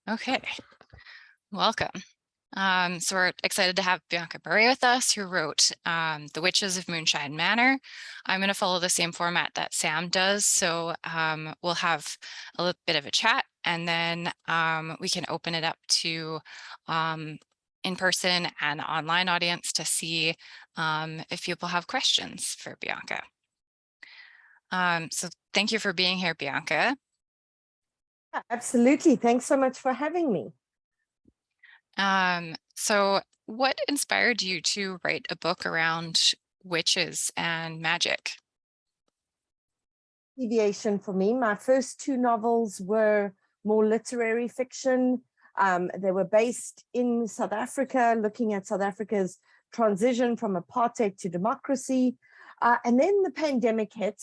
Okay, welcome. So we're excited to have Bianca Marais with us, who wrote The Witches of Moonshyne Manor. I'm going to follow the same format that Sam does. So we'll have a little bit of a chat, and then we can open it up to in-person and online audience to see if people have questions for Bianca. So thank you for being here, Bianca. Absolutely. Thanks so much for having me. So what inspired you to write a book around witches and magic? Deviation for me. My first two novels were more literary fiction. They were based in South Africa, looking at South Africa's transition from apartheid to democracy. And then the pandemic hit,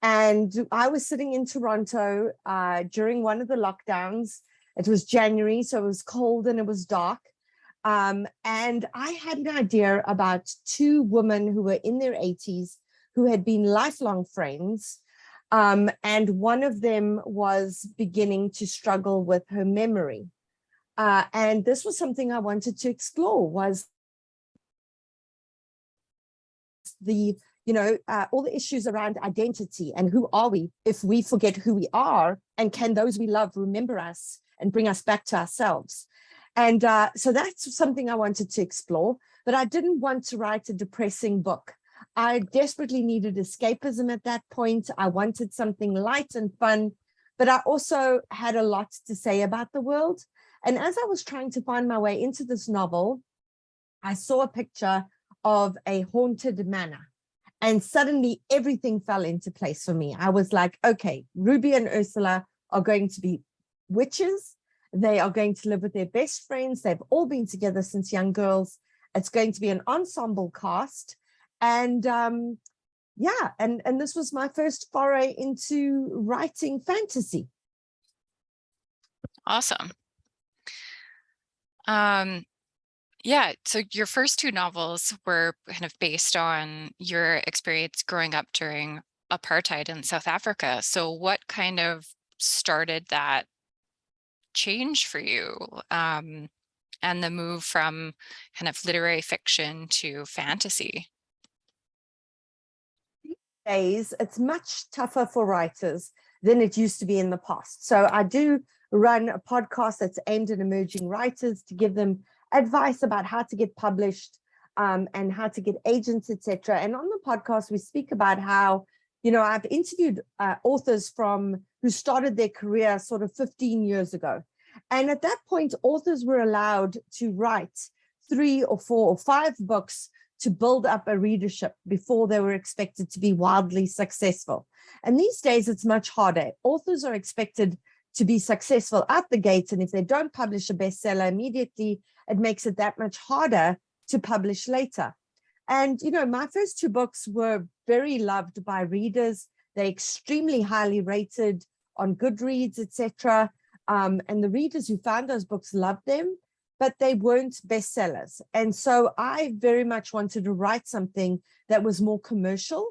and I was sitting in Toronto during one of the lockdowns. It was January, so it was cold and it was dark. And I had an idea about two women who were in their 80s who had been lifelong friends. And one of them was beginning to struggle with her memory. And this was something I wanted to explore, was the, all the issues around identity and who are we if we forget who we are, and can those we love remember us and bring us back to ourselves. And so that's something I wanted to explore, but I didn't want to write a depressing book. I desperately needed escapism at that point. I wanted something light and fun, but I also had a lot to say about the world. And as I was trying to find my way into this novel, I saw a picture of a haunted manor, and suddenly everything fell into place for me. I was like, okay, Ruby and Ursula are going to be witches. They are going to live with their best friends. They've all been together since young girls. It's going to be an ensemble cast. And yeah, and this was my first foray into writing fantasy. Awesome. Yeah, so your first two novels were kind of based on your experience growing up during apartheid in South Africa. So what kind of started that change for you, and the move from kind of literary fiction to fantasy? These days, it's much tougher for writers than it used to be in the past. So I do run a podcast that's aimed at emerging writers to give them advice about how to get published, and how to get agents, etc. And on the podcast, we speak about how, I've interviewed authors who started their career sort of 15 years ago. And at that point, authors were allowed to write 3 or 4 or 5 books to build up a readership before they were expected to be wildly successful. And these days, it's much harder. Authors are expected to be successful at the gate, and if they don't publish a bestseller immediately, it makes it that much harder to publish later. And my first 2 books were very loved by readers. They're extremely highly rated on Goodreads, etc. And the readers who found those books loved them, but they weren't bestsellers. And so I very much wanted to write something that was more commercial,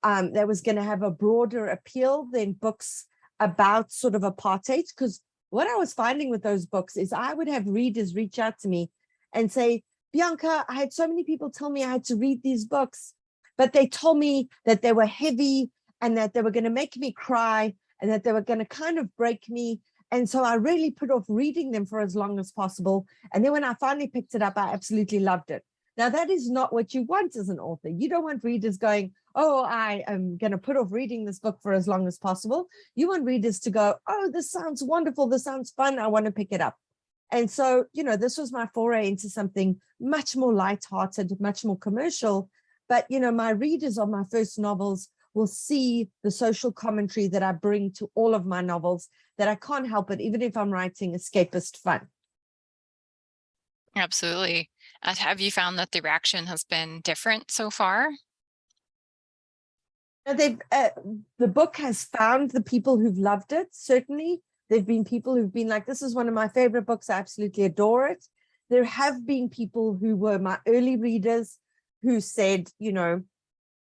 that was going to have a broader appeal than books about sort of apartheid. Because what I was finding with those books is I would have readers reach out to me and say, Bianca, I had so many people tell me I had to read these books, but they told me that they were heavy and that they were going to make me cry and that they were going to kind of break me. And so I really put off reading them for as long as possible. And then when I finally picked it up, I absolutely loved it. Now, that is not what you want as an author. You don't want readers going, oh, I am going to put off reading this book for as long as possible. You want readers to go, oh, this sounds wonderful. This sounds fun. I want to pick it up. And so, this was my foray into something much more lighthearted, much more commercial. But, my readers on my first novels will see the social commentary that I bring to all of my novels, that I can't help it, even if I'm writing escapist fun. Absolutely. Have you found that the reaction has been different so far? The book has found the people who've loved it. Certainly, there've been people who've been like, this is one of my favorite books. I absolutely adore it. There have been people who were my early readers who said,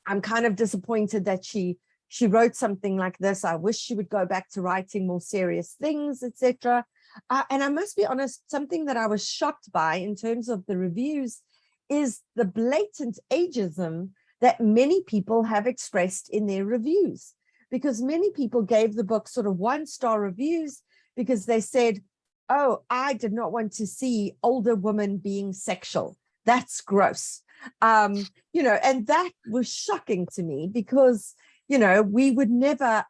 I'm kind of disappointed that she wrote something like this. I wish she would go back to writing more serious things, etc. And I must be honest, something that I was shocked by in terms of the reviews is the blatant ageism that many people have expressed in their reviews, because many people gave the book sort of 1-star reviews because they said, oh, I did not want to see older women being sexual. That's gross. You know, and that was shocking to me because, you know, we would never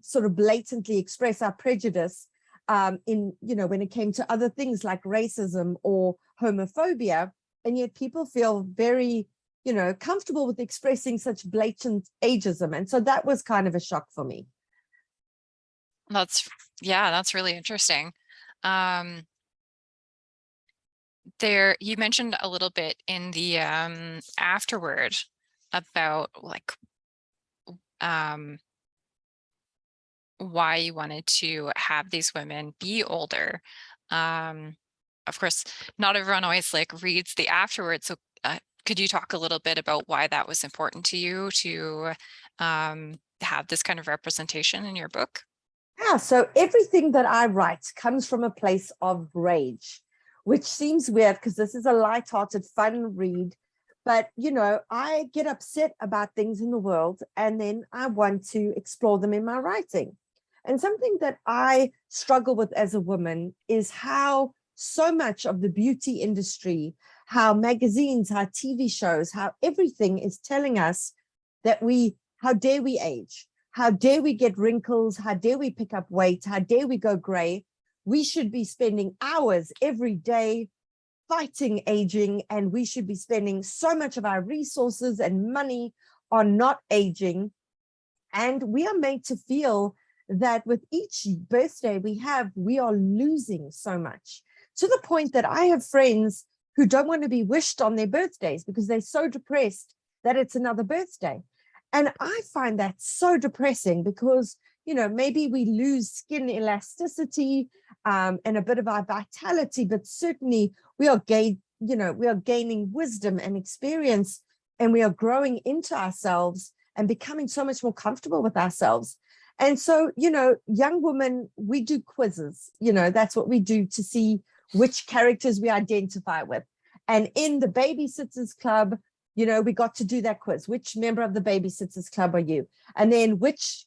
sort of blatantly express our prejudice in, you know, when it came to other things like racism or homophobia. And yet people feel very, you know, comfortable with expressing such blatant ageism. And so that was kind of a shock for me. That's really interesting. You mentioned a little bit in the afterword about like why you wanted to have these women be older. Of course, not everyone always like reads the afterword. So could you talk a little bit about why that was important to you to have this kind of representation in your book? Yeah, so everything that I write comes from a place of rage, which seems weird because this is a lighthearted, fun read. But, you know, I get upset about things in the world and then I want to explore them in my writing. And something that I struggle with as a woman is how so much of the beauty industry, how magazines, how TV shows, how everything is telling us that how dare we age? How dare we get wrinkles? How dare we pick up weight? How dare we go gray? We should be spending hours every day fighting aging, and we should be spending so much of our resources and money on not aging. And we are made to feel that with each birthday we have, we are losing so much, to the point that I have friends who don't want to be wished on their birthdays because they're so depressed that it's another birthday. And I find that so depressing because, you know, maybe we lose skin elasticity and a bit of our vitality, but certainly we are gaining wisdom and experience, and we are growing into ourselves and becoming so much more comfortable with ourselves. And so, you know, young women, we do quizzes, you know, that's what we do to see which characters we identify with. And in the Babysitters Club, you know, we got to do that quiz. Which member of the Babysitters Club are you? And then which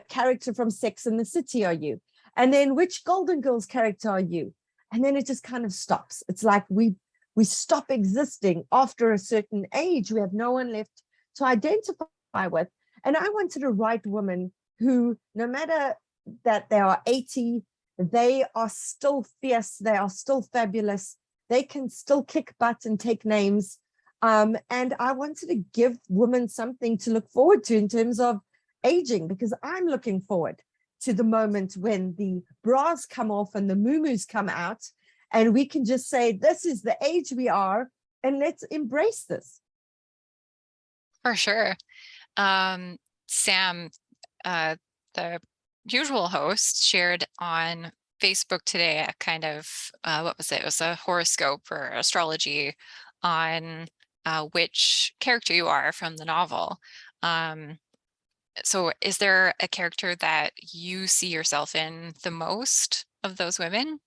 character from Sex and the City are you? And then which Golden Girls character are you? And then it just kind of stops. It's like we stop existing after a certain age. We have no one left to identify with. And I wanted to write women who, no matter that they are 80, they are still fierce, they are still fabulous, they can still kick butt and take names. And I wanted to give women something to look forward to in terms of aging, because I'm looking forward to the moment when the bras come off and the muumuus come out, and we can just say, this is the age we are, and let's embrace this. For sure. Sam, the usual host, shared on Facebook today a kind of, what was it? It was a horoscope or astrology on which character you are from the novel. So is there a character that you see yourself in the most of those women?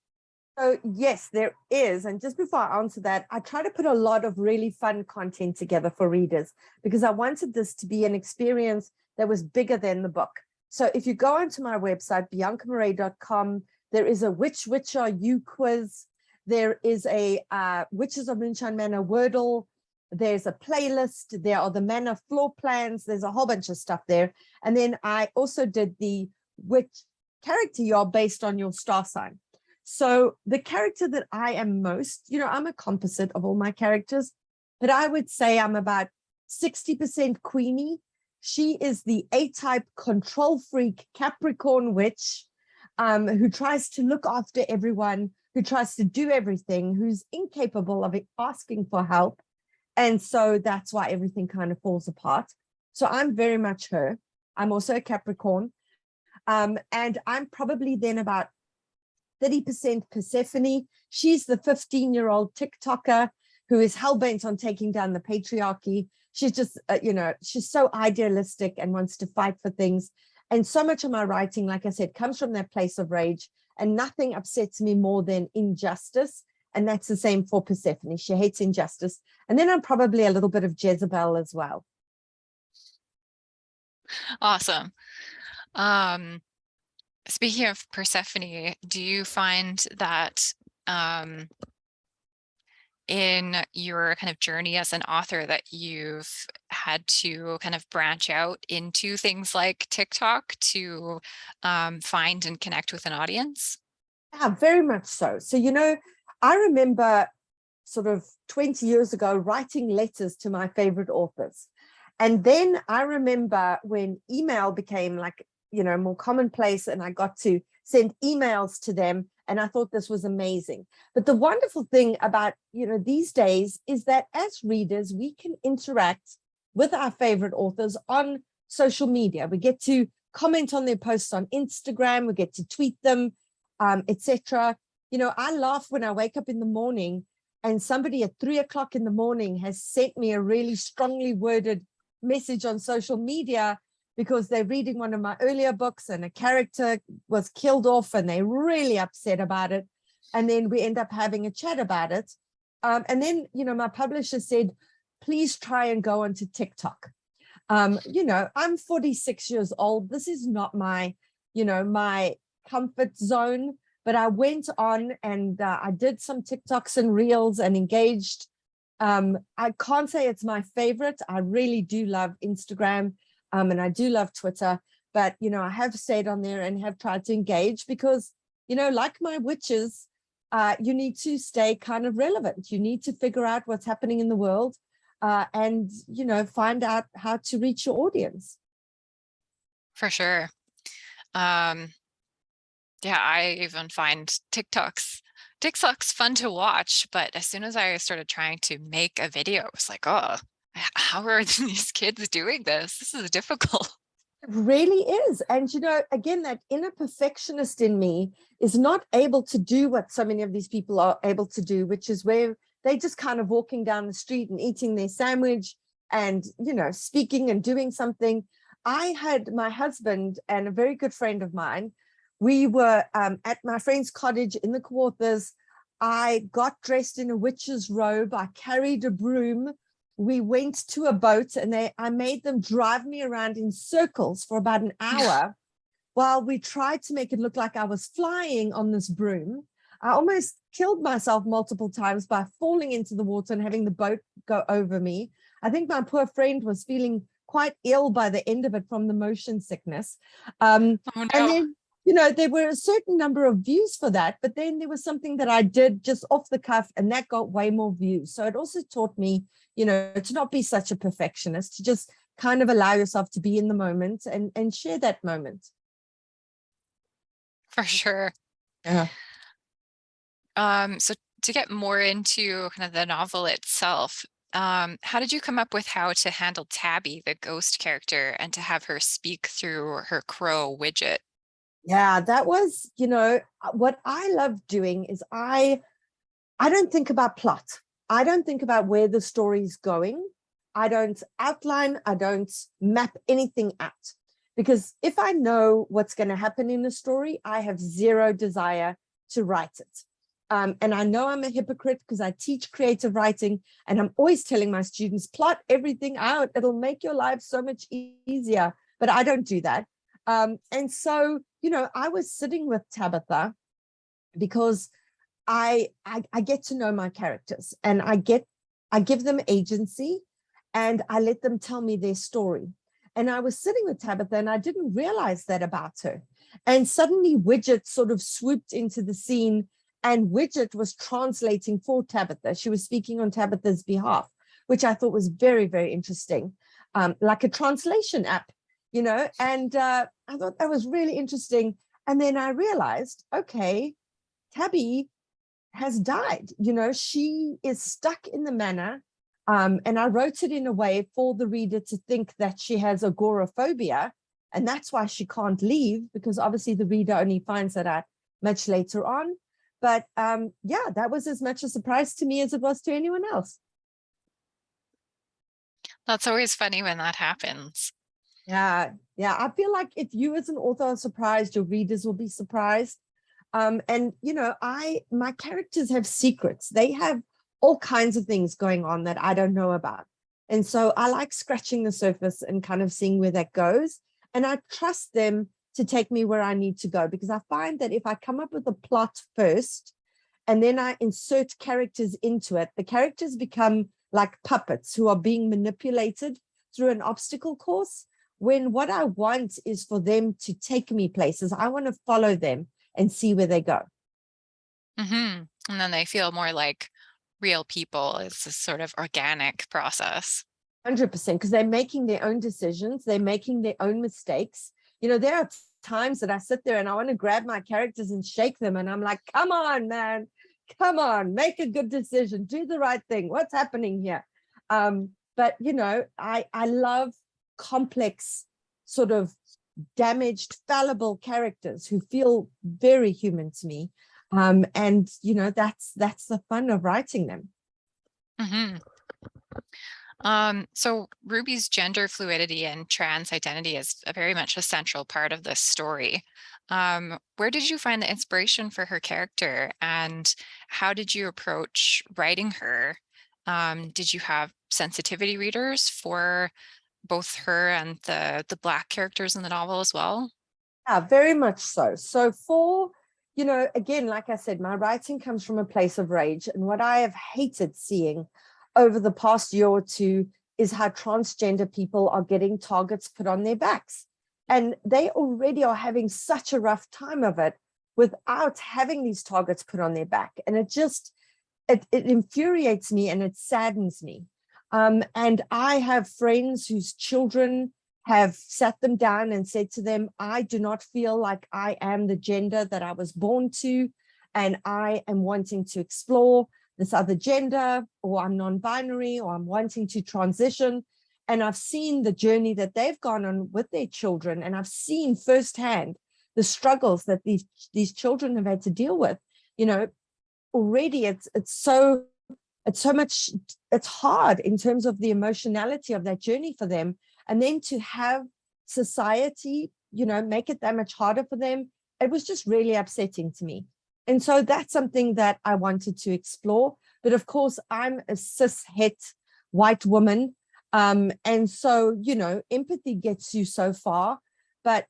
So yes, there is. And just before I answer that, I try to put a lot of really fun content together for readers because I wanted this to be an experience that was bigger than the book. So if you go onto my website, biancamarais.com, there is a Which Witch Are You quiz. There is a Witches of Moonshyne Manor Wordle. There's a playlist. There are the Manor floor plans. There's a whole bunch of stuff there. And then I also did the which character you are based on your star sign. So the character that I am most, you know, I'm a composite of all my characters, but I would say I'm about 60% Queenie. She is the A-type control freak Capricorn witch who tries to look after everyone, who tries to do everything, who's incapable of asking for help. And so that's why everything kind of falls apart. So I'm very much her. I'm also a Capricorn. And I'm probably then about 30% Persephone. She's the 15-year-old TikToker who is hell-bent on taking down the patriarchy. She's just, you know, she's so idealistic and wants to fight for things. And so much of my writing, like I said, comes from that place of rage, and nothing upsets me more than injustice. And that's the same for Persephone. She hates injustice. And then I'm probably a little bit of Jezebel as well. Awesome. Speaking of Persephone, do you find that in your kind of journey as an author that you've had to kind of branch out into things like TikTok to find and connect with an audience? Yeah, very much so. So, I remember sort of 20 years ago writing letters to my favorite authors. And then I remember when email became like, more commonplace, and I got to send emails to them. And I thought this was amazing. But the wonderful thing about, these days is that as readers, we can interact with our favorite authors on social media. We get to comment on their posts on Instagram. We get to tweet them, etc. I laugh when I wake up in the morning and somebody at 3 o'clock in the morning has sent me a really strongly worded message on social media because they're reading one of my earlier books and a character was killed off and they're really upset about it. And then we end up having a chat about it. And then, my publisher said, please try and go onto TikTok. I'm 46 years old. This is not my, my comfort zone, but I went on and I did some TikToks and reels and engaged. I can't say it's my favorite. I really do love Instagram. And I do love Twitter, but, I have stayed on there and have tried to engage because, like my witches, you need to stay kind of relevant. You need to figure out what's happening in the world and, find out how to reach your audience. For sure. Yeah, I even find TikTok's fun to watch, but as soon as I started trying to make a video, it was like, oh, how are these kids doing this? This is difficult. It really is. And, again, that inner perfectionist in me is not able to do what so many of these people are able to do, which is where they just kind of walking down the street and eating their sandwich and, speaking and doing something. I had my husband and a very good friend of mine. We were at my friend's cottage in the Quarters. I got dressed in a witch's robe. I carried a broom. We went to a boat and I made them drive me around in circles for about an hour while we tried to make it look like I was flying on this broom. I almost killed myself multiple times by falling into the water and having the boat go over me. I think my poor friend was feeling quite ill by the end of it from the motion sickness. Oh, no. And then, there were a certain number of views for that, but then there was something that I did just off the cuff and that got way more views. So it also taught me, to not be such a perfectionist, to just kind of allow yourself to be in the moment and share that moment. For sure. Yeah. So to get more into kind of the novel itself, how did you come up with how to handle Tabby, the ghost character, and to have her speak through her crow widget? Yeah, that was, what I love doing is I don't think about plot. I don't think about where the story's going. I don't outline. I don't map anything out. Because if I know what's going to happen in the story, I have zero desire to write it. And I know I'm a hypocrite because I teach creative writing and I'm always telling my students, plot everything out. It'll make your life so much easier. But I don't do that. And so, I was sitting with Tabitha because I get to know my characters and I give them agency and I let them tell me their story. And I was sitting with Tabitha and I didn't realize that about her. And suddenly Widget sort of swooped into the scene and Widget was translating for Tabitha. She was speaking on Tabitha's behalf, which I thought was very, very interesting, like a translation app, and I thought that was really interesting. And then I realized, okay, Tabby has died. She is stuck in the manor. And I wrote it in a way for the reader to think that she has agoraphobia. And that's why she can't leave, because obviously the reader only finds that out much later on. But yeah, that was as much a surprise to me as it was to anyone else. That's always funny when that happens. Yeah, I feel like if you as an author are surprised, your readers will be surprised. And my characters have secrets. They have all kinds of things going on that I don't know about. And so I like scratching the surface and kind of seeing where that goes. And I trust them to take me where I need to go, because I find that if I come up with a plot first and then I insert characters into it, the characters become like puppets who are being manipulated through an obstacle course, when what I want is for them to take me places. I want to follow them and see where they go. And then they feel more like real people. It's a sort of organic process. 100%, because they're making their own decisions, they're making their own mistakes. There are times that I sit there and I want to grab my characters and shake them, and I'm like, come on, man, come on, make a good decision, do the right thing. What's happening here? But I love complex, sort of damaged, fallible characters who feel very human to me. And that's the fun of writing them. So Ruby's gender fluidity and trans identity is very much a central part of this story. Where did you find the inspiration for her character, and how did you approach writing her? Did you have sensitivity readers for both her and the Black characters in the novel as well? Yeah, very much so. So for, again, like I said, my writing comes from a place of rage. And what I have hated seeing over the past year or two is how transgender people are getting targets put on their backs. And they already are having such a rough time of it without having these targets put on their back. And it infuriates me and it saddens me. And I have friends whose children have sat them down and said to them, I do not feel like I am the gender that I was born to, and I am wanting to explore this other gender, or I'm non-binary, or I'm wanting to transition. And I've seen the journey that they've gone on with their children, and I've seen firsthand the struggles that these children have had to deal with. Already it's so much, it's hard in terms of the emotionality of that journey for them. And then to have society, make it that much harder for them, it was just really upsetting to me. And so that's something that I wanted to explore. But of course, I'm a cis het white woman. And so, empathy gets you so far. But,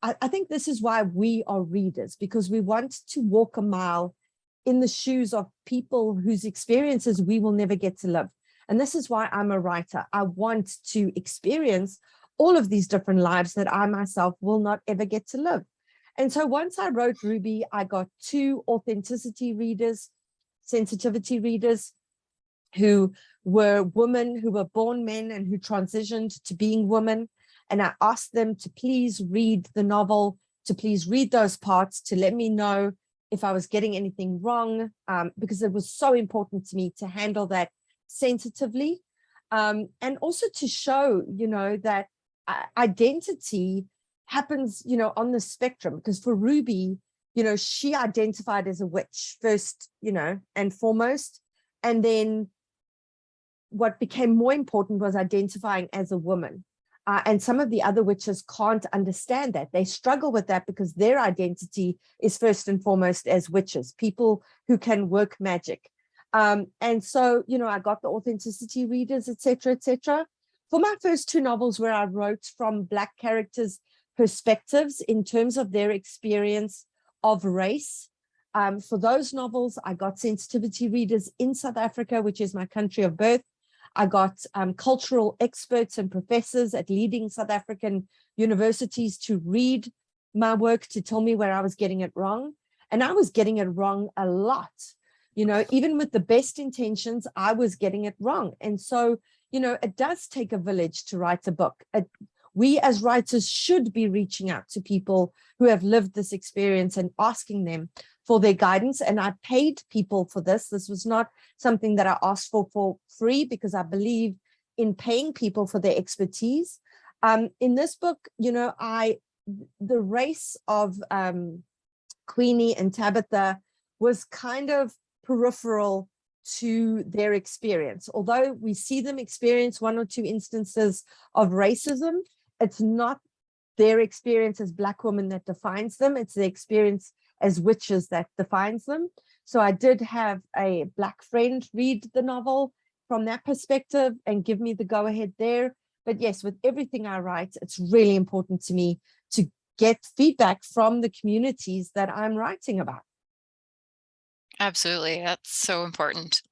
I think this is why we are readers, because we want to walk a mile in the shoes of people whose experiences we will never get to live. And this is why I'm a writer. I want to experience all of these different lives that I myself will not ever get to live. And so once I wrote Ruby, I got 2 authenticity readers, sensitivity readers, who were women who were born men and who transitioned to being women. And I asked them to please read the novel, to please read those parts, to let me know if I was getting anything wrong, because it was so important to me to handle that sensitively. And also to show, that identity happens, on the spectrum, because for Ruby, she identified as a witch first, and foremost. And then what became more important was identifying as a woman. And some of the other witches can't understand that. They struggle with that because their identity is first and foremost as witches, people who can work magic. And so, I got the authenticity readers, etc., etc. For my first 2 novels, where I wrote from Black characters' perspectives in terms of their experience of race, for those novels, I got sensitivity readers in South Africa, which is my country of birth. I got cultural experts and professors at leading South African universities to read my work, to tell me where I was getting it wrong. And I was getting it wrong a lot. Even with the best intentions, I was getting it wrong. And so, it does take a village to write a book. We as writers should be reaching out to people who have lived this experience and asking them for their guidance. And I paid people for this. This was not something that I asked for free, because I believe in paying people for their expertise. In this book, the race of Queenie and Tabitha was kind of peripheral to their experience. Although we see them experience 1 or 2 instances of racism, it's not their experience as Black women that defines them. It's the experience as witches that defines them. So I did have a Black friend read the novel from that perspective and give me the go ahead there. But yes, with everything I write, it's really important to me to get feedback from the communities that I'm writing about. Absolutely. That's so important.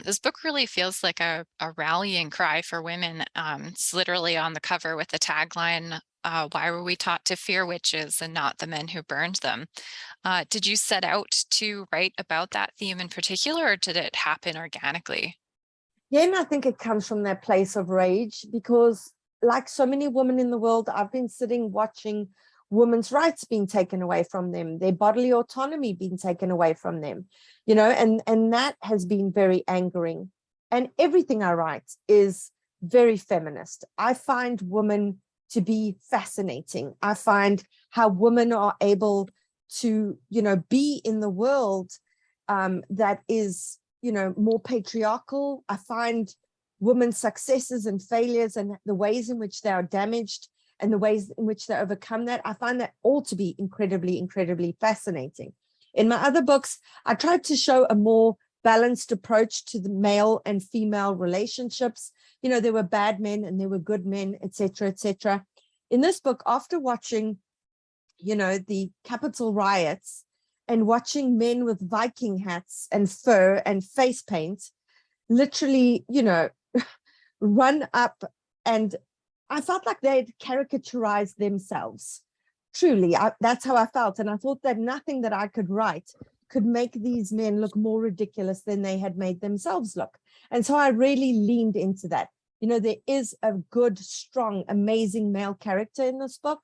This book really feels like a rallying cry for women. It's literally on the cover with the tagline, why were we taught to fear witches and not the men who burned them? Did you set out to write about that theme in particular, or did it happen organically? Yeah, and I think it comes from that place of rage because, like so many women in the world, I've been sitting watching women's rights being taken away from them, their bodily autonomy being taken away from them, and that has been very angering. And everything I write is very feminist. I find women to be fascinating. I find how women are able to, be in the world that is, more patriarchal. I find women's successes and failures and the ways in which they are damaged and the ways in which they overcome that. I find that all to be incredibly, incredibly fascinating. In my other books, I tried to show a more balanced approach to the male and female relationships. There were bad men and there were good men, etc., etc. In this book, after watching, the Capitol riots and watching men with Viking hats and fur and face paint literally, run up, and I felt like they'd caricaturized themselves. Truly, that's how I felt. And I thought that nothing that I could write could make these men look more ridiculous than they had made themselves look. And so I really leaned into that. There is a good, strong, amazing male character in this book.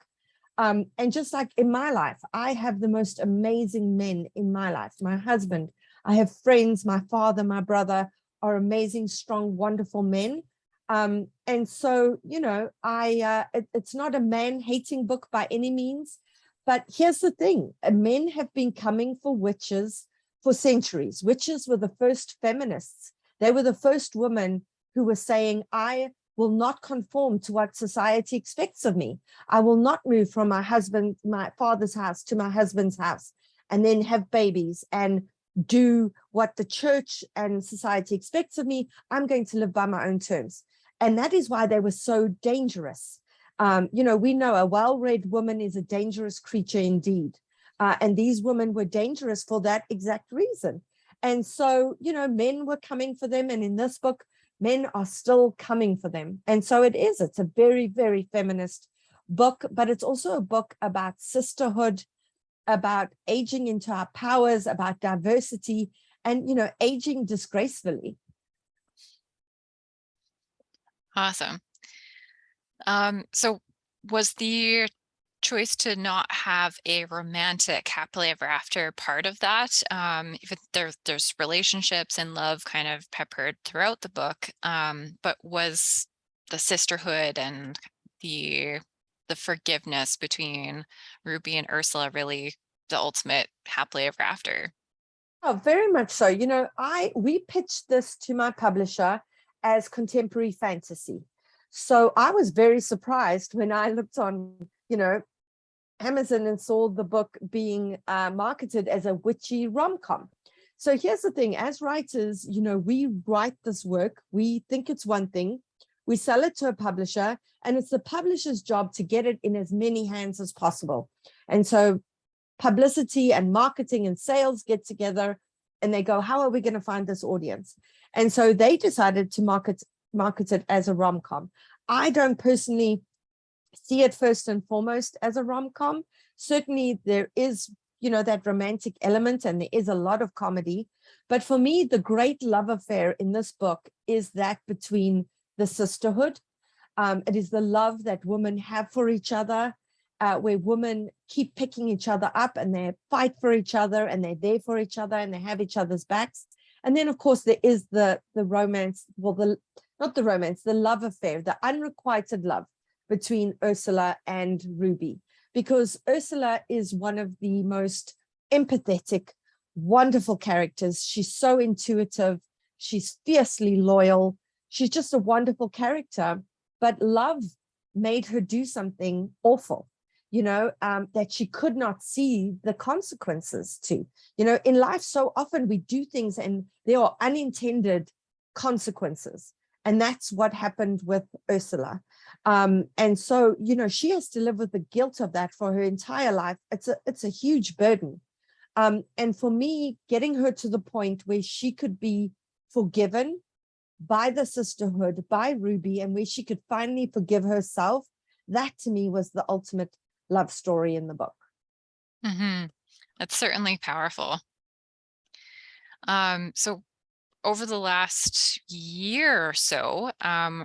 And just like in my life, I have the most amazing men in my life. My husband, I have friends, my father, my brother are amazing, strong, wonderful men. And so, it's not a man-hating book by any means. But here's the thing, men have been coming for witches for centuries. Witches were the first feminists. They were the first women who were saying, I will not conform to what society expects of me. I will not move from my father's house to my husband's house and then have babies and do what the church and society expects of me. I'm going to live by my own terms. And that is why they were so dangerous. We know a well-read woman is a dangerous creature indeed. And these women were dangerous for that exact reason. And so, men were coming for them. And in this book, men are still coming for them. And so it's a very, very feminist book, but it's also a book about sisterhood, about aging into our powers, about diversity, and, aging disgracefully. Awesome. So was the choice to not have a romantic happily ever after part of that? Even there's relationships and love kind of peppered throughout the book, but was the sisterhood and the forgiveness between Ruby and Ursula really the ultimate happily ever after? Oh, very much so. We pitched this to my publisher as contemporary fantasy. So I was very surprised when I looked on, Amazon and saw the book being marketed as a witchy rom-com. So here's the thing, as writers, we write this work, we think it's one thing, we sell it to a publisher, and it's the publisher's job to get it in as many hands as possible. And so publicity and marketing and sales get together and they go, how are we going to find this audience? And so they decided to market it as a rom-com. I don't personally see it first and foremost as a rom-com. Certainly there is, that romantic element and there is a lot of comedy. But for me, the great love affair in this book is that between the sisterhood. It is the love that women have for each other, where women keep picking each other up and they fight for each other and they're there for each other and they have each other's backs. And then, of course, there is the romance, not the romance, the love affair, the unrequited love between Ursula and Ruby, because Ursula is one of the most empathetic, wonderful characters. She's so intuitive. She's fiercely loyal. She's just a wonderful character. but love made her do something awful, that she could not see the consequences to. In life, so often we do things and there are unintended consequences. And that's what happened with Ursula. And so, she has to live with the guilt of that for her entire life. It's a huge burden. And for me, getting her to the point where she could be forgiven by the sisterhood, by Ruby, and where she could finally forgive herself, that to me was the ultimate love story in the book. Mm-hmm. That's certainly powerful. So over the last year or so,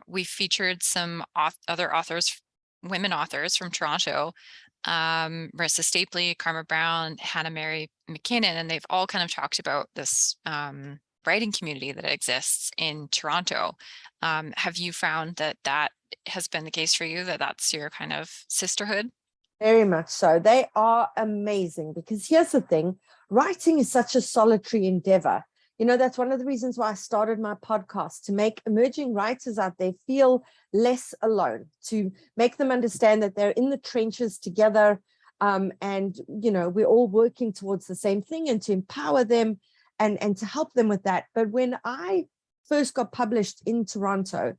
we've featured some other authors, women authors from Toronto, Marissa Stapley, Karma Brown, Hannah Mary McKinnon, and they've all kind of talked about this writing community that exists in Toronto. Have you found that that has been the case for you, that that's your kind of sisterhood? Very much so. They are amazing, because here's the thing, writing is such a solitary endeavor. That's one of the reasons why I started my podcast, to make emerging writers out there feel less alone, to make them understand that they're in the trenches together, and we're all working towards the same thing, and to empower them and to help them with that. But when I first got published in Toronto,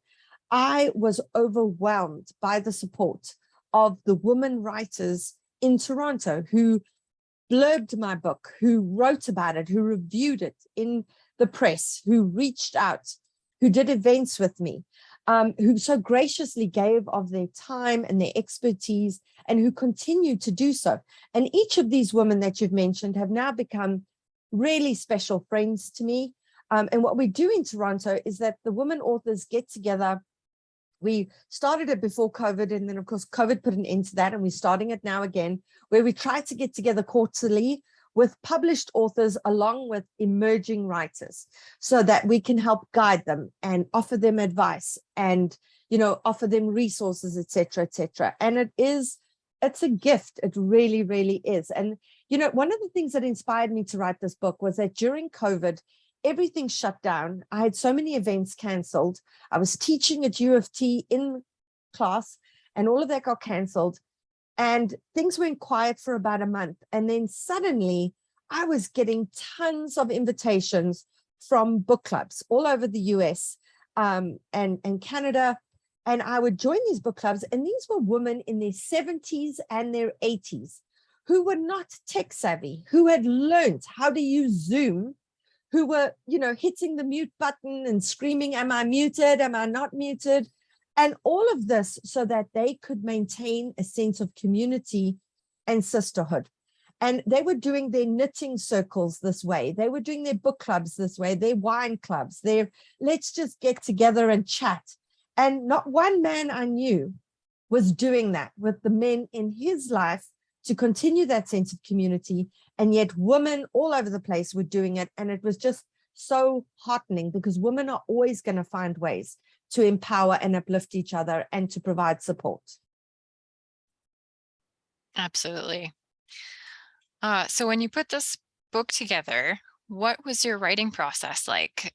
I was overwhelmed by the support of the women writers in Toronto who blurbed my book, who wrote about it, who reviewed it in the press, who reached out, who did events with me, who so graciously gave of their time and their expertise, and who continue to do so. And each of these women that you've mentioned have now become really special friends to me. And what we do in Toronto is that the women authors get together. We started it before COVID, and then of course COVID put an end to that, and we're starting it now again, where we try to get together quarterly with published authors along with emerging writers, so that we can help guide them and offer them advice and offer them resources, etc., etc. And it's a gift. It really, really is. And one of the things that inspired me to write this book was that during COVID, everything shut down. I had so many events canceled. I was teaching at U of T in class, and all of that got canceled. And things went quiet for about a month. And then suddenly I was getting tons of invitations from book clubs all over the US and Canada. And I would join these book clubs. And these were women in their 70s and their 80s who were not tech savvy, who had learned how to use Zoom, who were, hitting the mute button and screaming, am I muted? Am I not muted? And all of this so that they could maintain a sense of community and sisterhood. And they were doing their knitting circles this way. They were doing their book clubs this way, their wine clubs, their let's just get together and chat. And not one man I knew was doing that with the men in his life to continue that sense of community. And yet women all over the place were doing it. And it was just so heartening, because women are always going to find ways to empower and uplift each other and to provide support. Absolutely. So when you put this book together, what was your writing process like?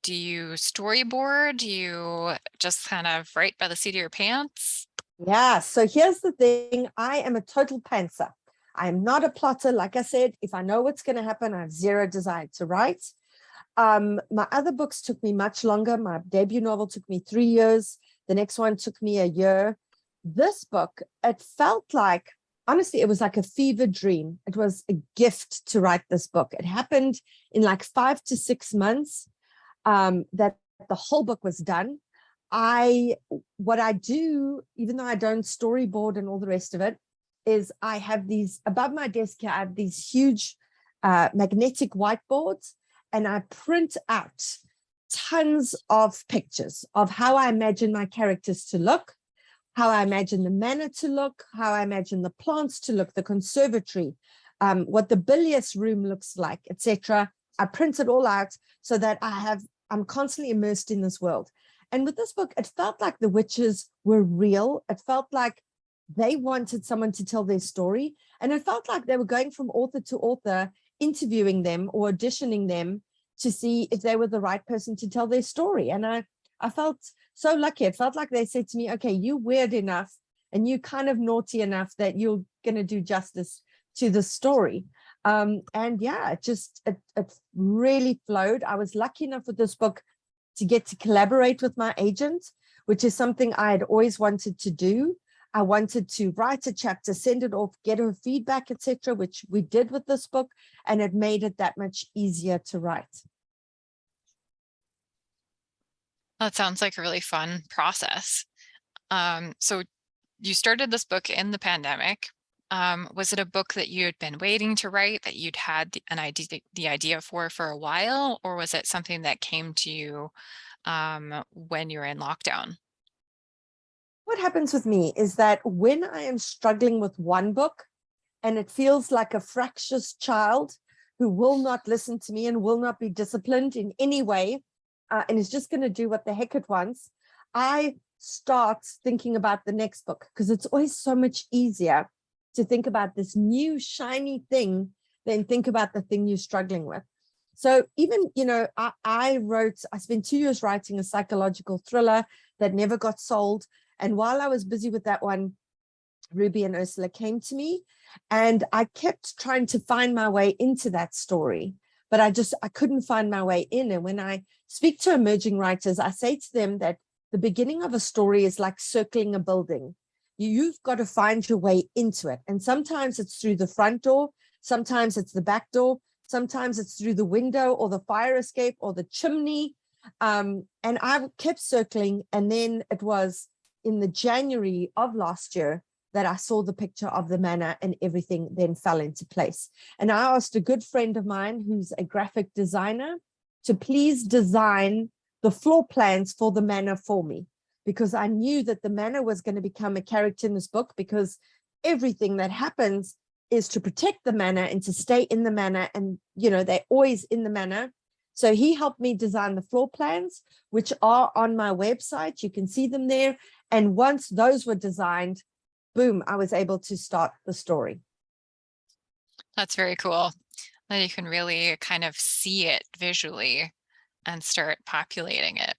Do you storyboard? Do you just kind of write by the seat of your pants? Yeah, so here's the thing. I am a total pantser. I am not a plotter. Like I said, if I know what's going to happen, I have zero desire to write. My other books took me much longer. My debut novel took me 3 years. The next one took me a year. This book, it felt like, honestly, it was like a fever dream. It was a gift to write this book. It happened in like 5 to 6 months that the whole book was done. What I do, even though I don't storyboard and all the rest of it, is I have these above my desk here. I have these huge magnetic whiteboards, and I print out tons of pictures of how I imagine my characters to look, how I imagine the manor to look, how I imagine the plants to look, the conservatory, what the bilious room looks like, etc. I print it all out so that I'm constantly immersed in this world. And with this book, it felt like the witches were real. It felt like they wanted someone to tell their story. And it felt like they were going from author to author, interviewing them or auditioning them to see if they were the right person to tell their story. And I I felt so lucky. It felt like they said to me, okay, you weird enough and you kind of naughty enough that you're going to do justice to the story. And yeah, it really flowed. I was lucky enough with this book to get to collaborate with my agent, which is something I had always wanted to do. I wanted to write a chapter, send it off, get her feedback, etc., which we did with this book, and it made it that much easier to write. That sounds like a really fun process. So you started this book in the pandemic. Was it a book that you had been waiting to write, that you'd had the idea for a while, or was it something that came to you when you were in lockdown? What happens with me is that when I am struggling with one book and it feels like a fractious child who will not listen to me and will not be disciplined in any way, and is just going to do what the heck it wants, I start thinking about the next book, because it's always so much easier to think about this new shiny thing than think about the thing you're struggling with. So even, I spent 2 years writing a psychological thriller that never got sold. And while I was busy with that one, Ruby and Ursula came to me, and I kept trying to find my way into that story, but I couldn't find my way in. And when I speak to emerging writers, I say to them that the beginning of a story is like circling a building. You've got to find your way into it. And sometimes it's through the front door, sometimes it's the back door, sometimes it's through the window or the fire escape or the chimney. And I kept circling. And then it was in the January of last year that I saw the picture of the manor, and everything then fell into place. And I asked a good friend of mine who's a graphic designer to please design the floor plans for the manor for me, because I knew that the manor was going to become a character in this book, because everything that happens is to protect the manor and to stay in the manor, and they're always in the manor. So he helped me design the floor plans, which are on my website. You can see them there. And once those were designed, boom, I was able to start the story. That's very cool. That you can really kind of see it visually and start populating it.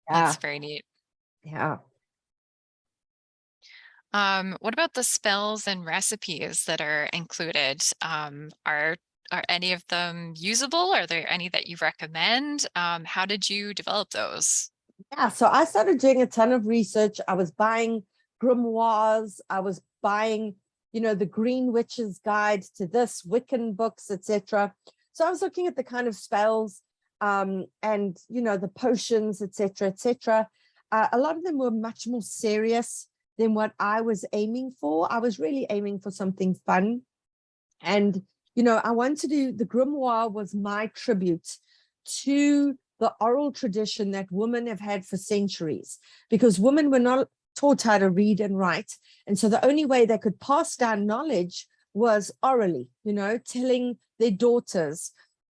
Yeah. That's very neat. Yeah. What about the spells and recipes that are included? Are any of them usable? Are there any that you recommend? How did you develop those? Yeah, so I started doing a ton of research. I was buying grimoires. I was buying, the Green Witch's Guide to this, Wiccan books, etc. So I was looking at the kind of spells and, the potions, etc., etc. A lot of them were much more serious than what I was aiming for. I was really aiming for something fun. And, I wanted to do, the grimoire was my tribute to the oral tradition that women have had for centuries, because women were not taught how to read and write. And so the only way they could pass down knowledge was orally, telling their daughters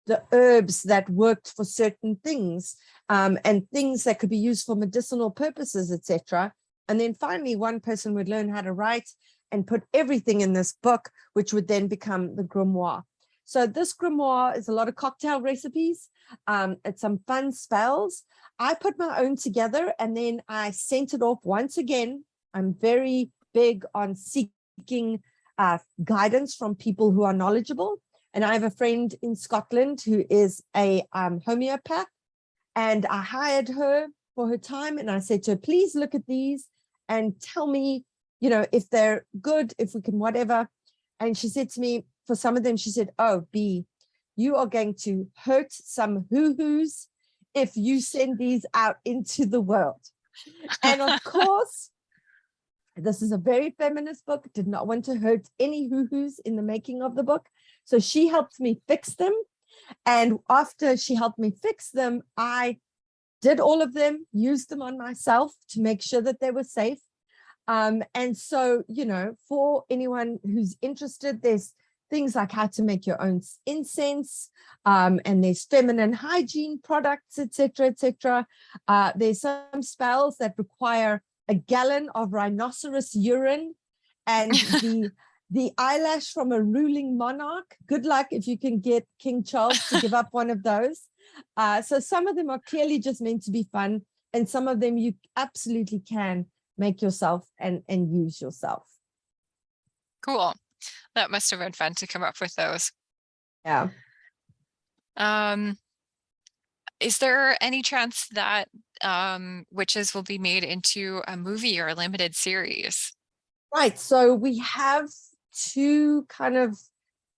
the herbs that worked for certain things, and things that could be used for medicinal purposes, etc. And then finally, one person would learn how to write and put everything in this book, which would then become the grimoire. So this grimoire is a lot of cocktail recipes. It's some fun spells. I put my own together, and then I sent it off once again. I'm very big on seeking guidance from people who are knowledgeable. And I have a friend in Scotland who is a homeopath, and I hired her for her time. And I said to her, please look at these and tell me, if they're good, if we can, whatever. And she said to me, for some of them, she said, oh, B, you are going to hurt some hoo-hoos if you send these out into the world. And of course, this is a very feminist book, did not want to hurt any hoo-hoos in the making of the book. So she helped me fix them. And after she helped me fix them, I did all of them, used them on myself to make sure that they were safe. And so, for anyone who's interested, there's things like how to make your own incense, and there's feminine hygiene products, etc., etc. There's some spells that require a gallon of rhinoceros urine and the eyelash from a ruling monarch. Good luck if you can get King Charles to give up one of those. So some of them are clearly just meant to be fun. and some of them you absolutely can make yourself and use yourself. Cool. That must have been fun to come up with those. Yeah. Is there any chance that Witches will be made into a movie or a limited series? Right. So we have two kind of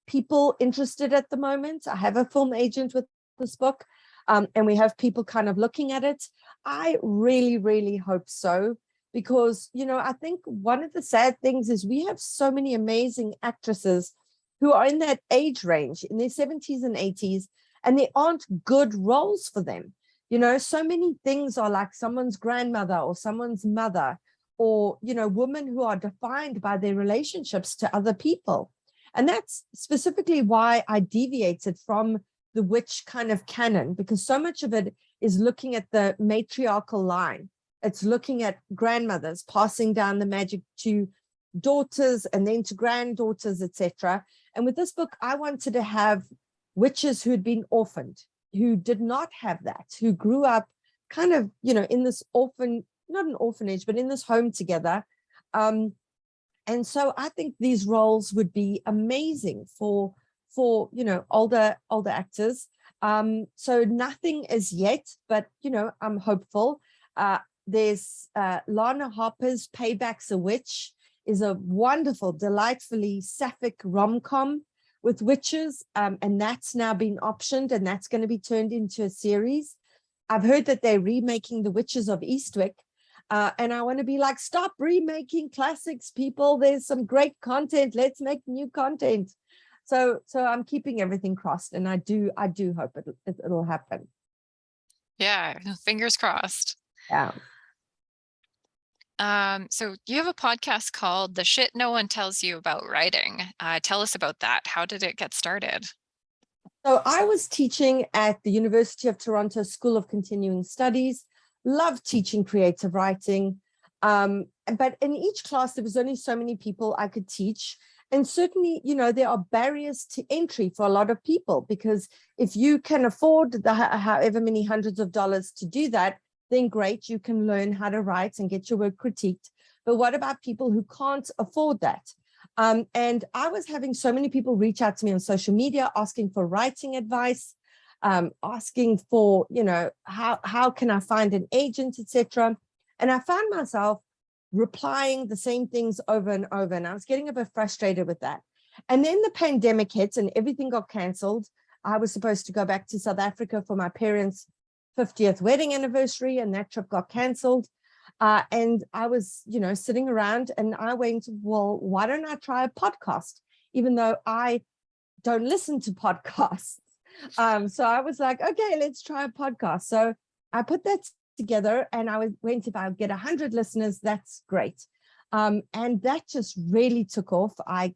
people interested at the moment. I have a film agent with this book, and we have people kind of looking at it. I really, really hope so, because, you know, I think one of the sad things is we have so many amazing actresses who are in that age range, in their 70s and 80s, and there aren't good roles for them. You know, so many things are like someone's grandmother or someone's mother, or, you know, women who are defined by their relationships to other people. And that's specifically why I deviated from the witch kind of canon, because so much of it is looking at the matriarchal line. It's looking at grandmothers passing down the magic to daughters and then to granddaughters, etc. And with this book, I wanted to have witches who had been orphaned, who did not have that, who grew up kind of, you know, in this not an orphanage, but in this home together. And so I think these roles would be amazing for you know, older actors. So nothing as yet, but, you know, I'm hopeful. There's Lana Harper's Payback's a Witch is a wonderful, delightfully sapphic rom-com with witches, and that's now been optioned, and that's going to be turned into a series. I've heard that they're remaking The Witches of Eastwick, and I want to be like, stop remaking classics, people. There's some great content. Let's make new content. So I'm keeping everything crossed, and I do hope it'll happen. Yeah, fingers crossed. Yeah. So you have a podcast called The Shit No One Tells You About Writing. Tell us about that. How did it get started? So I was teaching at the University of Toronto School of Continuing Studies, loved teaching creative writing. But in each class, there was only so many people I could teach. And certainly, you know, there are barriers to entry for a lot of people, because if you can afford the however many hundreds of dollars to do that, then great, you can learn how to write and get your work critiqued. But what about people who can't afford that? And I was having so many people reach out to me on social media asking for writing advice, asking for, you know, how can I find an agent, etc. And I found myself replying the same things over and over, and I was getting a bit frustrated with that. And then the pandemic hit and everything got cancelled. I was supposed to go back to South Africa for my parents' 50th wedding anniversary, and that trip got cancelled. And I was, you know, sitting around, and I went, well, why don't I try a podcast, even though I don't listen to podcasts. So I was like, okay, let's try a podcast. So I put that together, and I went, if I get 100 listeners, that's great. And that just really took off. I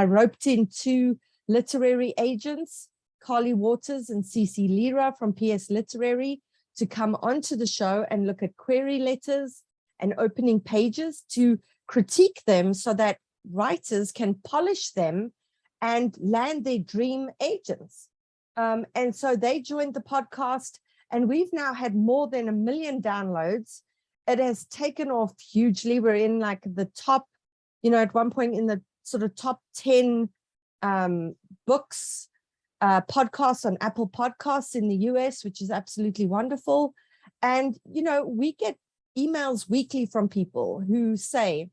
roped in 2 literary agents, Carly Waters and Cece Lira from PS Literary, to come onto the show and look at query letters and opening pages to critique them so that writers can polish them and land their dream agents. And so they joined the podcast, and we've now had more than 1 million downloads. It has taken off hugely. We're in like the top, you know, at one point in the sort of top 10 books, podcasts on Apple Podcasts in the US, which is absolutely wonderful. And, you know, we get emails weekly from people who say,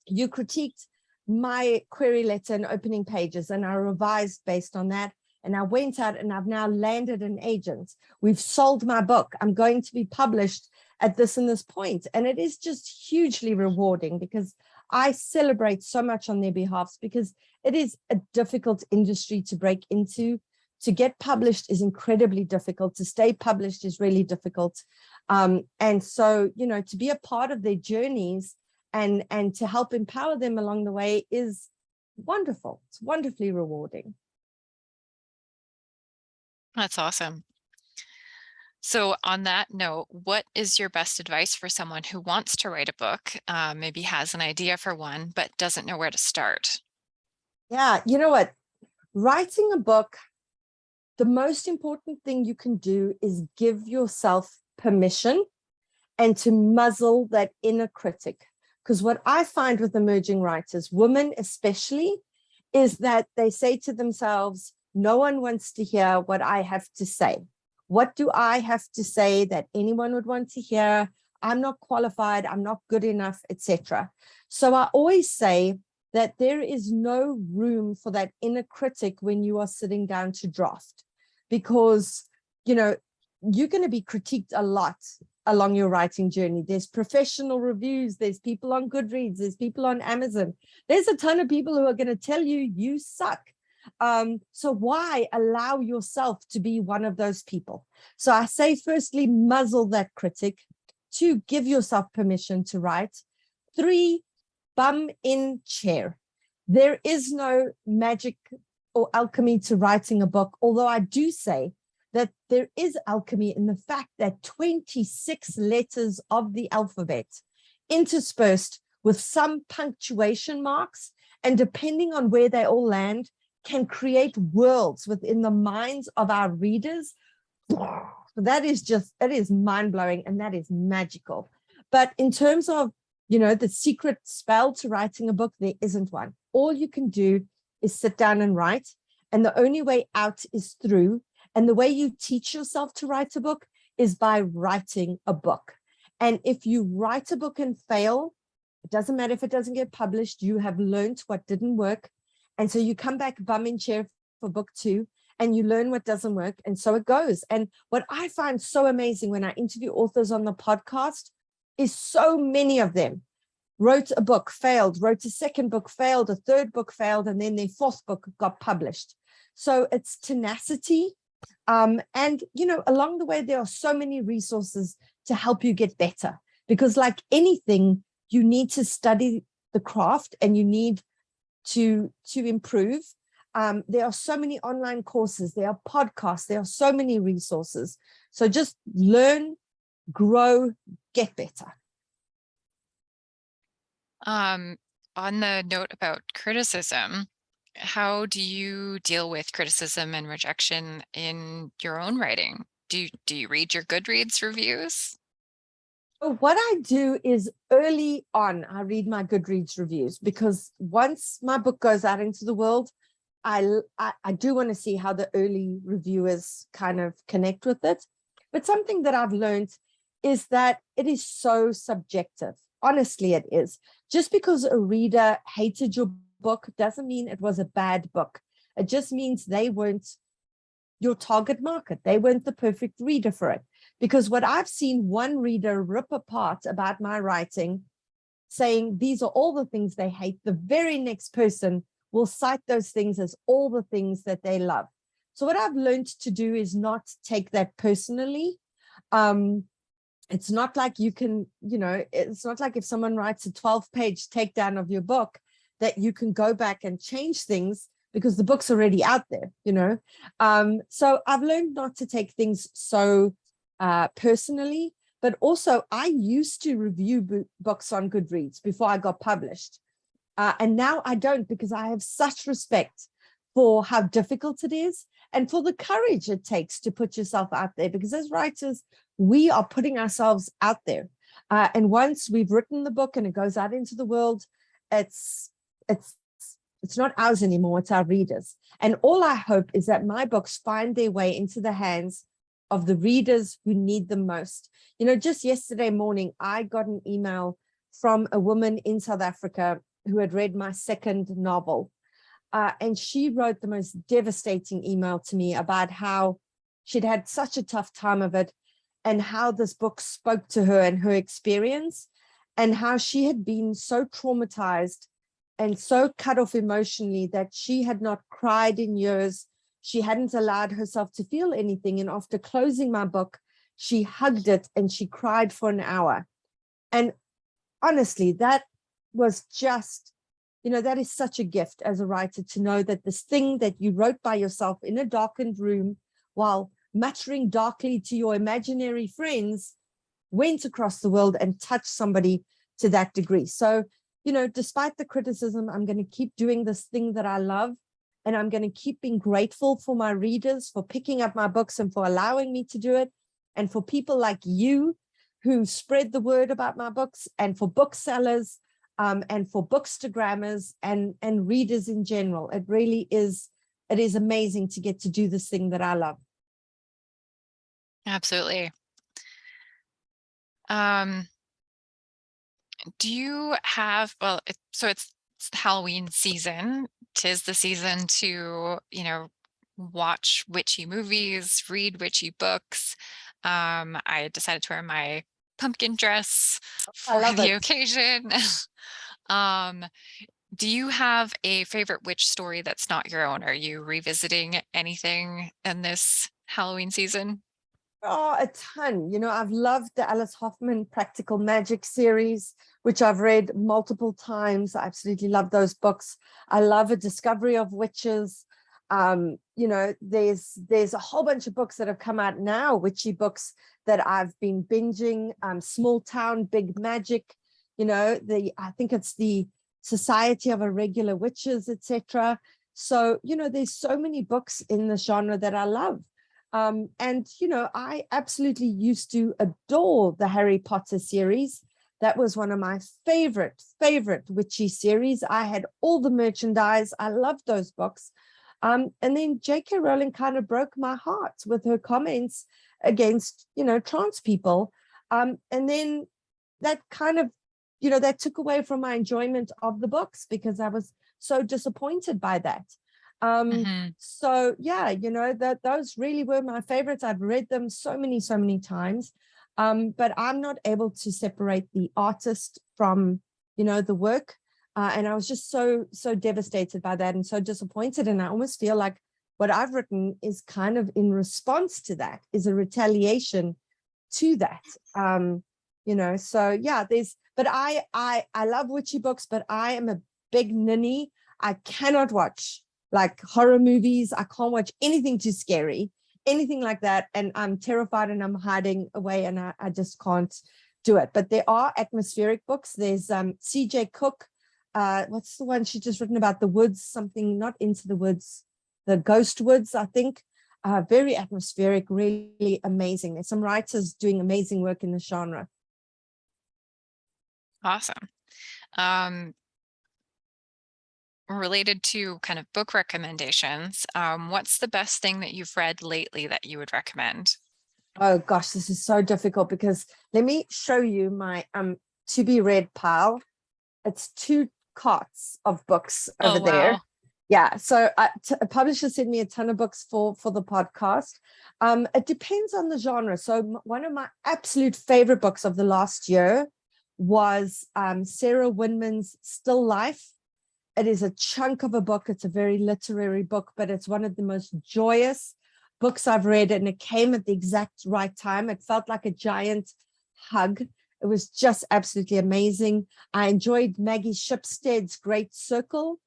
you critiqued my query letter and opening pages, and I revised based on that. And I went out and I've now landed an agent. We've sold my book. I'm going to be published at this and this point. And it is just hugely rewarding, because I celebrate so much on their behalf, because it is a difficult industry to break into. To get published is incredibly difficult. To stay published is really difficult. And so, you know, to be a part of their journeys and to help empower them along the way is wonderful. It's wonderfully rewarding. That's awesome. So on that note, what is your best advice for someone who wants to write a book, maybe has an idea for one, but doesn't know where to start? Yeah, you know what? Writing a book, the most important thing you can do is give yourself permission and to muzzle that inner critic. Because what I find with emerging writers, women especially, is that they say to themselves, no one wants to hear what I have to say. What do I have to say that anyone would want to hear? I'm not qualified, I'm not good enough, etc. So I always say that there is no room for that inner critic when you are sitting down to draft, because, you know, you're going to be critiqued a lot along your writing journey. There's professional reviews, there's people on Goodreads, there's people on Amazon. There's a ton of people who are going to tell you you suck. So why allow yourself to be one of those people? So I say, firstly, muzzle that critic. 2, give yourself permission to write. 3, bum in chair. There is no magic or alchemy to writing a book, although I do say that there is alchemy in the fact that 26 letters of the alphabet interspersed with some punctuation marks, and depending on where they all land, can create worlds within the minds of our readers. That is mind-blowing, and that is magical. But in terms of, you know, the secret spell to writing a book, there isn't one. All you can do is sit down and write, and the only way out is through. And the way you teach yourself to write a book is by writing a book. And if you write a book and fail, it doesn't matter if it doesn't get published, you have learned what didn't work. And so you come back bum in chair for book 2, and you learn what doesn't work. And so it goes. And what I find so amazing when I interview authors on the podcast is so many of them wrote a book, failed, wrote a second book, failed, a third book, failed, and then their 4th book got published. So it's tenacity. And, you know, along the way, there are so many resources to help you get better, because like anything, you need to study the craft and you need to improve. There are so many online courses, there are podcasts, there are so many resources. So just learn, grow, get better. On the note about criticism, how do you deal with criticism and rejection in your own writing? Do you read your Goodreads reviews? So what I do is early on, I read my Goodreads reviews, because once my book goes out into the world, I do want to see how the early reviewers kind of connect with it. But something that I've learned is that it is so subjective. Honestly, it is. Just because a reader hated your book doesn't mean it was a bad book. It just means they weren't your target market. They weren't the perfect reader for it. Because what I've seen one reader rip apart about my writing, saying these are all the things they hate, the very next person will cite those things as all the things that they love. So what I've learned to do is not take that personally. It's not like you can, you know, it's not like if someone writes a 12-page takedown of your book that you can go back and change things, because the book's already out there, you know. So I've learned not to take things so personally, but also I used to review books on Goodreads before I got published. And now I don't, because I have such respect for how difficult it is and for the courage it takes to put yourself out there, because as writers, we are putting ourselves out there. And once we've written the book and it goes out into the world, it's not ours anymore, it's our readers. And all I hope is that my books find their way into the hands of the readers who need them most. You know, just yesterday morning, I got an email from a woman in South Africa who had read my second novel. And she wrote the most devastating email to me about how she'd had such a tough time of it, and how this book spoke to her and her experience, and how she had been so traumatized and so cut off emotionally that she had not cried in years. She hadn't allowed herself to feel anything. And after closing my book, she hugged it and she cried for an hour. And honestly, that was just, you know, that is such a gift as a writer, to know that this thing that you wrote by yourself in a darkened room while muttering darkly to your imaginary friends went across the world and touched somebody to that degree. So, you know, despite the criticism, I'm going to keep doing this thing that I love, and I'm going to keep being grateful for my readers for picking up my books and for allowing me to do it, and for people like you who spread the word about my books, and for booksellers, and for bookstagrammers and readers in general. It really is, it is amazing to get to do this thing that I love. Absolutely. Do you have, well, so it's Halloween season. 'Tis the season to, watch witchy movies, read witchy books. I decided to wear my pumpkin dress I for love the it. occasion. Um, do you have a favorite witch story that's not your own? Are you revisiting anything in this Halloween season? Oh, a ton. I've loved the Alice Hoffman Practical Magic series, which I've read multiple times. I absolutely love those books. I love A Discovery of Witches. There's a whole bunch of books that have come out now, witchy books that I've been binging. Small Town, Big Magic. I think it's the Society of Irregular Witches, etc. So, there's so many books in the genre that I love. I absolutely used to adore the Harry Potter series. That was one of my favorite witchy series. I had all the merchandise. I loved those books. And then J.K. Rowling kind of broke my heart with her comments against, trans people. And then that kind of, that took away from my enjoyment of the books because I was so disappointed by that. Mhm. So yeah, that those really were my favorites. I've read them so many times. But I'm not able to separate the artist from, the work. And I was just so devastated by that and so disappointed. And I almost feel like what I've written is kind of in response to that, is a retaliation to that. So yeah, but I love witchy books, but I am a big ninny. I cannot watch like horror movies. I can't watch anything too scary, anything like that. And I'm terrified and I'm hiding away and I just can't do it. But there are atmospheric books. There's C.J. Cook. What's the one she just written about the woods, something, not Into the Woods, the Ghost Woods, I think. Very atmospheric, really amazing. There's some writers doing amazing work in the genre. Awesome. Related to kind of book recommendations, what's the best thing that you've read lately that you would recommend? Oh gosh, this is so difficult because let me show you my to be read pile. It's 2 carts of books over Oh, there. wow. Yeah, so a publisher sent me a ton of books for the podcast. It depends on the genre. So one of my absolute favorite books of the last year was Sarah Winman's Still Life. It is a chunk of a book. It's a very literary book, but it's one of the most joyous books I've read, and it came at the exact right time. It felt like a giant hug. It was just absolutely amazing. I enjoyed Maggie Shipstead's Great Circle.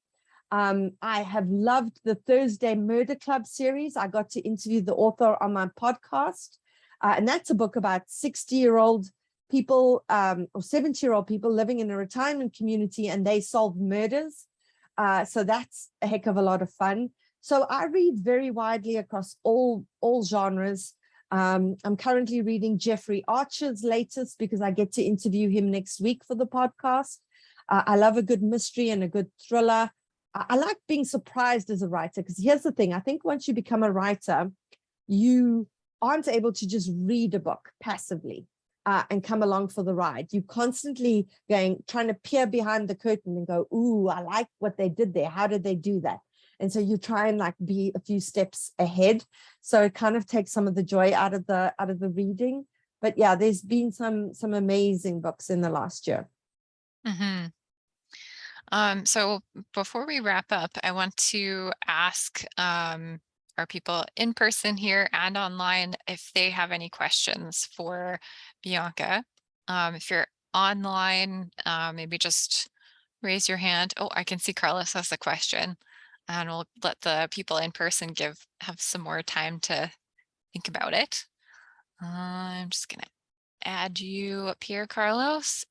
I have loved the Thursday Murder Club series. I got to interview the author on my podcast. And that's a book about 60-year-old people or 70-year-old people living in a retirement community, and they solve murders. So that's a heck of a lot of fun. So I read very widely across all genres. I'm currently reading Jeffrey Archer's latest because I get to interview him next week for the podcast. I love a good mystery and a good thriller. I like being surprised as a writer, because here's the thing. I think once you become a writer, you aren't able to just read a book passively and come along for the ride. You constantly trying to peer behind the curtain and go, ooh, I like what they did there. How did they do that? And so you try and like be a few steps ahead. So it kind of takes some of the joy out of the reading. But yeah, there's been some amazing books in the last year. Hmm. So before we wrap up, I want to ask our people in person here and online if they have any questions for Bianca. If you're online, maybe just raise your hand. Oh, I can see Carlos has a question, and we'll let the people in person have some more time to think about it. I'm just gonna add you up here, Carlos.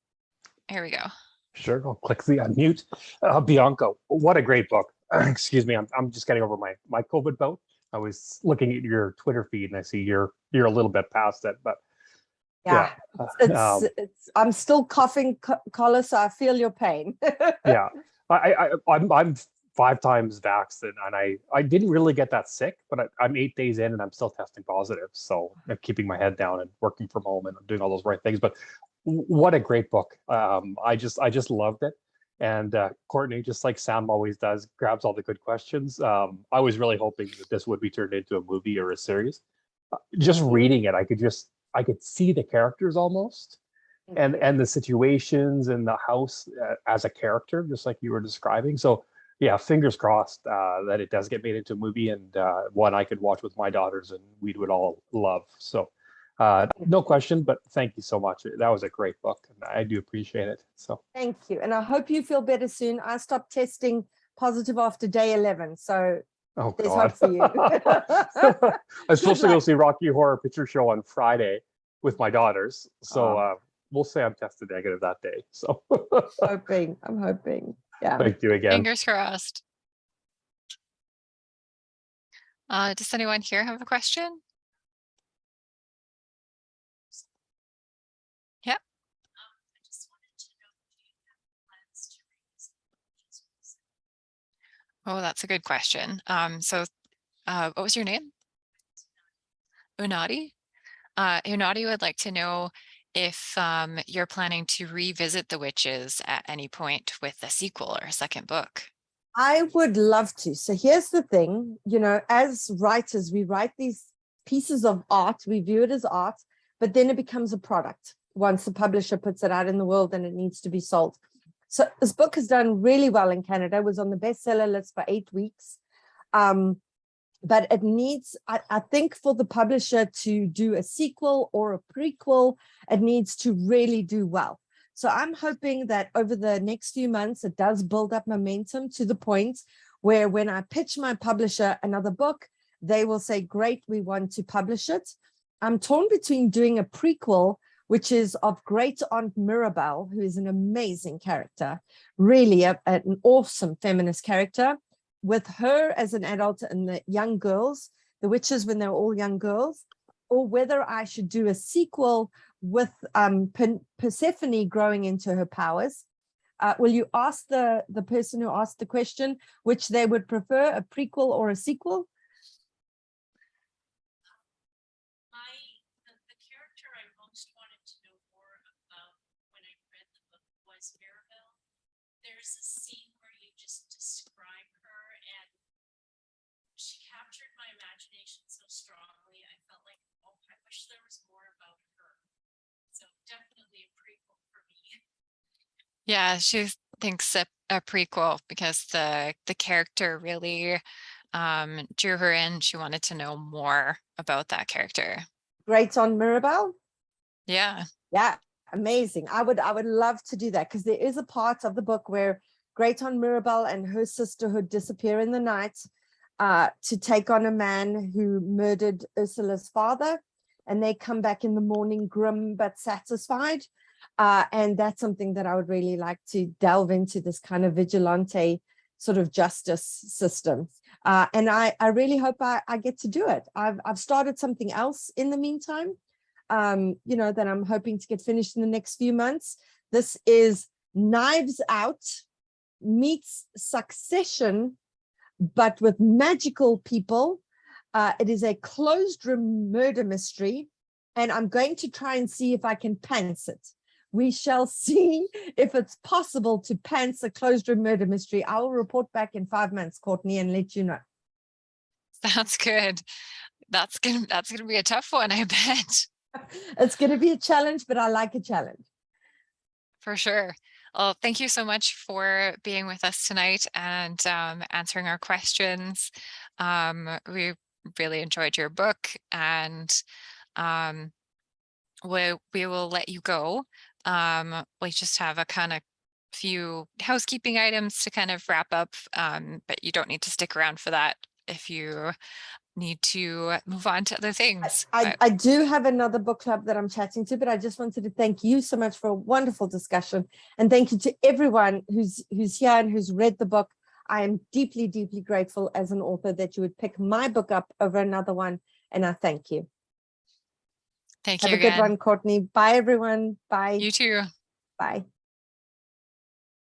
Here we go. Sure, I'll click the unmute. Bianca, what a great book. Excuse me, I'm just getting over my COVID bout. I was looking at your Twitter feed and I see you're a little bit past it, but Yeah, Um, I'm still coughing, Collar, so I feel your pain. yeah, I'm 5 times vaxxed, and I didn't really get that sick, but I'm 8 days in and I'm still testing positive. So I'm keeping my head down and working from home and doing all those right things. But what a great book! I just loved it. And Courtney, just like Sam always does, grabs all the good questions. I was really hoping that this would be turned into a movie or a series. Just reading it, I could see the characters almost, and the situations and the house as a character, just like you were describing. So yeah, fingers crossed that it does get made into a movie, and one I could watch with my daughters and we would all love. So no question, but thank you so much. That was a great book, and I do appreciate it. So Thank you. And I hope you feel better soon. I stopped testing positive after day 11. So oh there's God. hope for you. I was supposed to go luck. see Rocky Horror Picture Show on Friday with my daughters. So we'll say I'm tested negative that day. So I'm hoping. Yeah. thank you again. Fingers crossed. Does anyone here have a question? Yep. Oh, that's a good question. What was your name? Unadi? Unadi would like to know if you're planning to revisit the witches at any point with a sequel or a second book. I would love to. So here's the thing, as writers, we write these pieces of art, we view it as art, but then it becomes a product once the publisher puts it out in the world and it needs to be sold. So this book has done really well in Canada, was on the bestseller list for 8 weeks. But it needs, I think, for the publisher to do a sequel or a prequel, it needs to really do well. So I'm hoping that over the next few months, it does build up momentum to the point where when I pitch my publisher another book, they will say, great, we want to publish it. I'm torn between doing a prequel, which is of Great Aunt Mirabelle, who is an amazing character, really an awesome feminist character, with her as an adult and the young girls, the witches when they were all young girls, or whether I should do a sequel with Persephone growing into her powers. Will you ask the person who asked the question which they would prefer, a prequel or a sequel? The character I most wanted to know more about when I read the book was Mirabelle. There's a scene where you just describe her, and she captured my imagination so strongly. I felt like, oh, I wish there was more about her. So definitely a prequel for me. Yeah, she thinks a prequel because the character really drew her in. She wanted to know more about that character. Great Aunt Mirabelle? Yeah. Yeah, amazing. I would love to do that, because there is a part of the book where Great Aunt Mirabelle and her sisterhood disappear in the night to take on a man who murdered Ursula's father, and they come back in the morning grim but satisfied. And that's something that I would really like to delve into, this kind of vigilante sort of justice system. And I really hope I get to do it. I've started something else in the meantime, that I'm hoping to get finished in the next few months. This is Knives Out meets Succession, but with magical people. It is a closed room murder mystery, and I'm going to try and see if I can pants it. We shall see if it's possible to pants a closed room murder mystery. I will report back in 5 months, Courtney, and let you know. Sounds good. That's gonna be a tough one, I bet. It's going to be a challenge, but I like a challenge. For sure. Well, thank you so much for being with us tonight and answering our questions. We really enjoyed your book, and we will let you go. We just have a kind of few housekeeping items to kind of wrap up, but you don't need to stick around for that if you need to move on to other things. I do have another book club that I'm chatting to, but I just wanted to thank you so much for a wonderful discussion, and thank you to everyone who's here and who's read the book. I am deeply, deeply grateful as an author that you would pick my book up over another one, and I thank you. Thank Have you a good again. one, Courtney. Bye, everyone. Bye. You too. Bye.